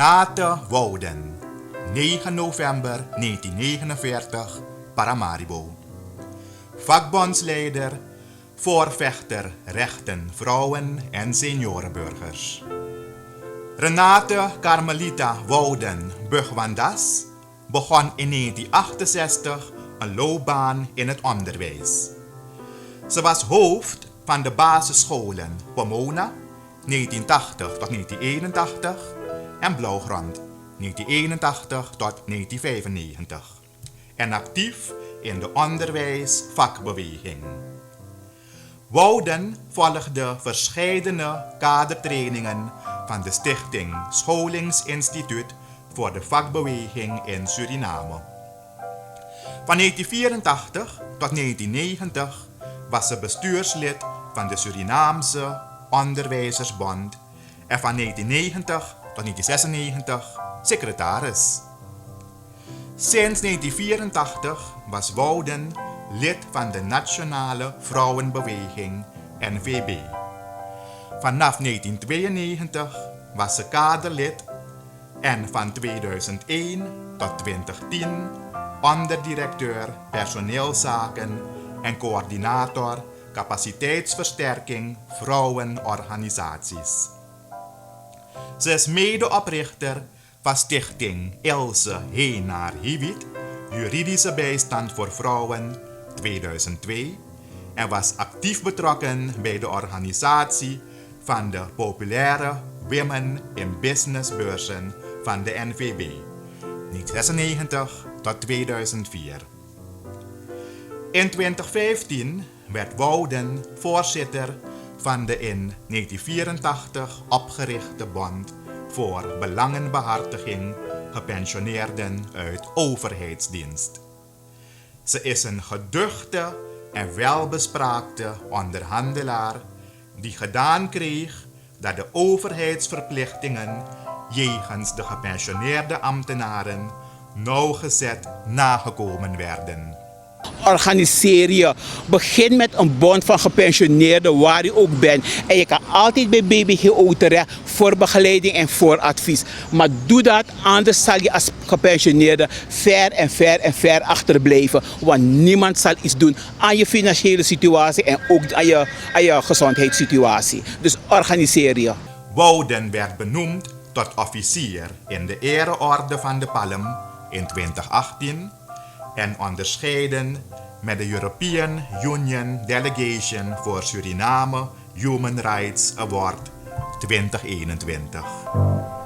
Renate Wouden, 9 november 1949, Paramaribo. Vakbondsleider, voorvechter rechten vrouwen en seniorenburgers. Renate Carmelita Wouden Bugwandas begon in 1968 een loopbaan in het onderwijs. Ze was hoofd van de basisscholen Pomona 1980 tot 1981 en Blauwgrond 1981 tot 1995 en actief in de onderwijsvakbeweging. Wouden volgde verscheidene kadertrainingen van de Stichting Scholingsinstituut voor de Vakbeweging in Suriname. Van 1984 tot 1990 was ze bestuurslid van de Surinaamse Onderwijzersbond en van 1990 tot 1996 secretaris. Sinds 1984 was Wouden lid van de Nationale Vrouwenbeweging NVB. Vanaf 1992 was ze kaderlid en van 2001 tot 2010 onderdirecteur personeelszaken en coördinator capaciteitsversterking vrouwenorganisaties. Ze is medeoprichter van Stichting Ilse Heenaar-Hiewit, Juridische Bijstand voor Vrouwen 2002 en was actief betrokken bij de organisatie van de populaire Women in Business beurzen van de NVB 1996 tot 2004. In 2015 werd Wouden voorzitter van de in 1984 opgerichte Bond voor Belangenbehartiging Gepensioneerden uit Overheidsdienst. Ze is een geduchte en welbespraakte onderhandelaar die gedaan kreeg dat de overheidsverplichtingen jegens de gepensioneerde ambtenaren nauwgezet nagekomen werden. Organiseer je. Begin met een bond van gepensioneerden waar je ook bent. En je kan altijd bij BBGO terecht voor begeleiding en voor advies. Maar doe dat, anders zal je als gepensioneerde ver achterblijven. Want niemand zal iets doen aan je financiële situatie en ook aan je gezondheidssituatie. Dus organiseer je. Wouden werd benoemd tot officier in de ereorde van de Palm in 2018 en onderscheiden met de European Union Delegation voor Suriname Human Rights Award 2021.